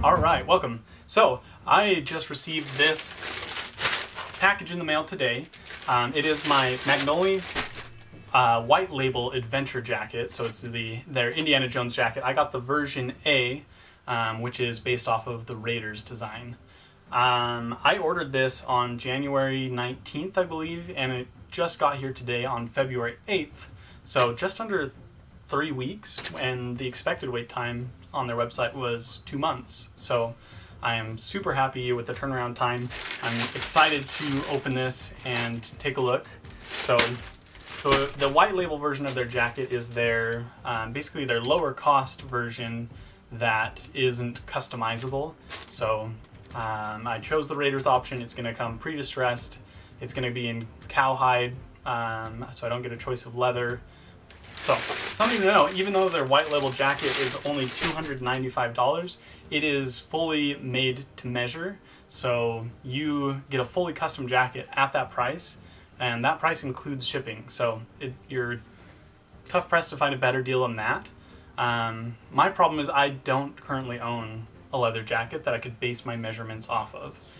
All right, welcome. So I just received this package in the mail today. It is my Magnoli white label adventure jacket. So it's their Indiana Jones jacket. I got the version A, which is based off of the Raiders design. I ordered this on January 19th, I believe, and it just got here today on February 8th. So just under 3 weeks, and the expected wait time on their website was 2 months. So I am super happy with the turnaround time. I'm excited to open this and take a look. So the white label version of their jacket is their basically their lower cost version that isn't customizable. So I chose the Raiders option. It's going to come pre-distressed. It's going to be in cowhide, so I don't get a choice of leather. So, something to know, even though their white label jacket is only $295, it is fully made to measure. So you get a fully custom jacket at that price, and that price includes shipping. So you're tough pressed to find a better deal than that. My problem is I don't currently own a leather jacket that I could base my measurements off of.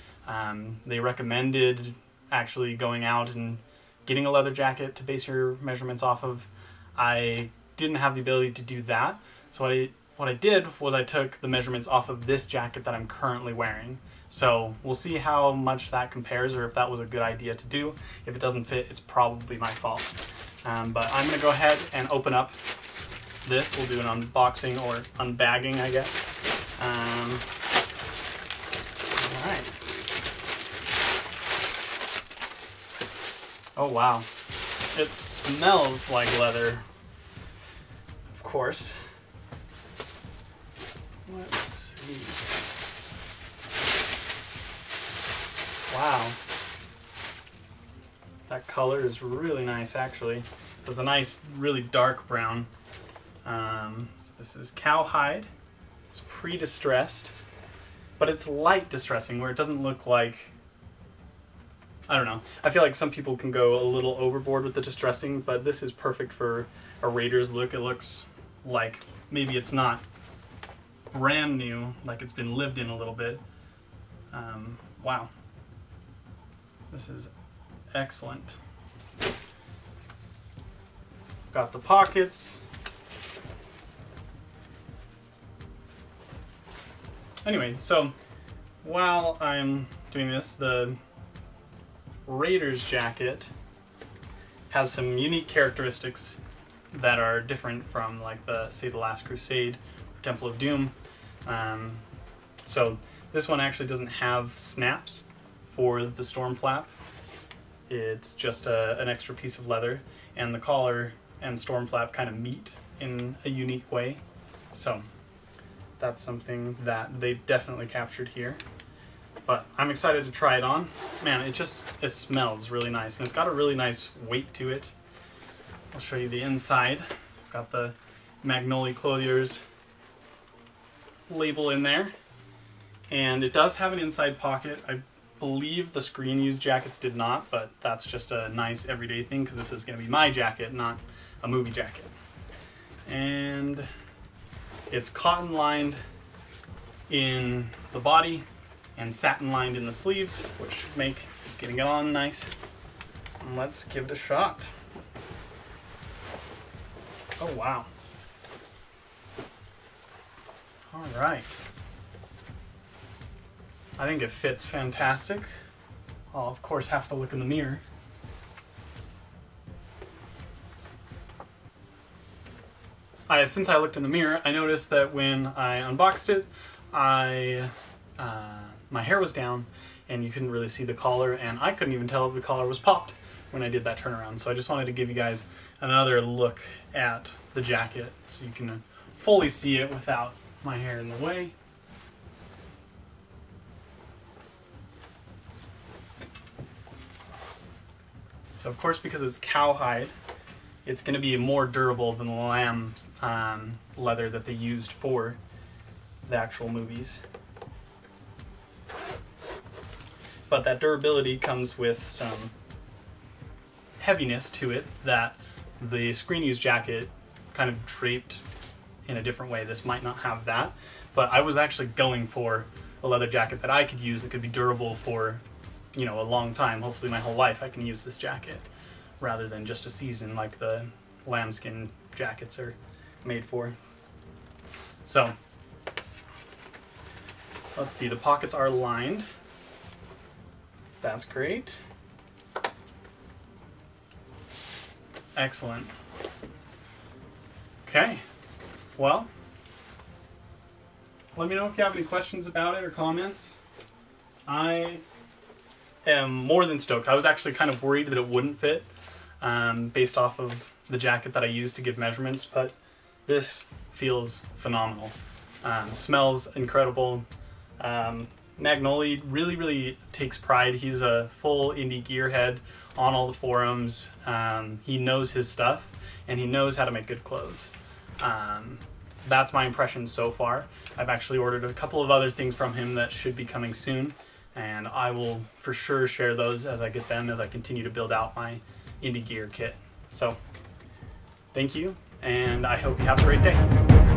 They recommended actually going out and getting a leather jacket to base your measurements off of. I didn't have the ability to do that, so what I did was I took the measurements off of this jacket that I'm currently wearing. So we'll see how much that compares, or if that was a good idea to do. If it doesn't fit, it's probably my fault. But I'm going to go ahead and open up this. We'll do an unboxing or unbagging, I guess. All right. Oh wow. It smells like leather, of course. Let's see. Wow. That color is really nice, actually. It's a nice, really dark brown. So this is cowhide. It's pre-distressed, but it's light distressing, where it doesn't look like, I don't know. I feel like some people can go a little overboard with the distressing, but this is perfect for a Raiders look. It looks like maybe it's not brand new, like it's been lived in a little bit. Wow. This is excellent. Got the pockets. Anyway, so while I'm doing this, the Raiders jacket has some unique characteristics that are different from, like, say the Last Crusade or Temple of Doom. So this one actually doesn't have snaps for the storm flap. It's just an extra piece of leather, and the collar and storm flap kind of meet in a unique way. So that's something that they definitely captured here. But I'm excited to try it on. Man, it smells really nice, and it's got a really nice weight to it. I'll show you the inside. Got the Magnoli Clothiers label in there, and it does have an inside pocket. I believe the screen used jackets did not, but that's just a nice everyday thing, because this is going to be my jacket, not a movie jacket. And it's cotton lined in the body and satin lined in the sleeves, which should make getting it on nice. And let's give it a shot. Oh wow. All right. I think it fits fantastic. I'll of course have to look in the mirror. Since I looked in the mirror, I noticed that when I unboxed it, my hair was down and you couldn't really see the collar, and I couldn't even tell if the collar was popped when I did that turnaround. So I just wanted to give you guys another look at the jacket so you can fully see it without my hair in the way. So of course, because it's cowhide, it's going to be more durable than the lamb leather that they used for the actual movies. But that durability comes with some heaviness to it that the screen used jacket kind of draped in a different way. This might not have that, but I was actually going for a leather jacket that I could use that could be durable for, you know, a long time. Hopefully my whole life I can use this jacket rather than just a season like the lambskin jackets are made for. So let's see, the pockets are lined. That's great. Excellent. Okay, well, let me know if you have any questions about it or comments. I am more than stoked. I was actually kind of worried that it wouldn't fit based off of the jacket that I used to give measurements, but this feels phenomenal. Smells incredible. Magnoli really takes pride. He's a full indie gearhead on all the forums. He knows his stuff and he knows how to make good clothes. That's my impression so far. I've actually ordered a couple of other things from him that should be coming soon, and I will for sure share those as I get them, as I continue to build out my indie gear kit. So thank you, and I hope you have a great day.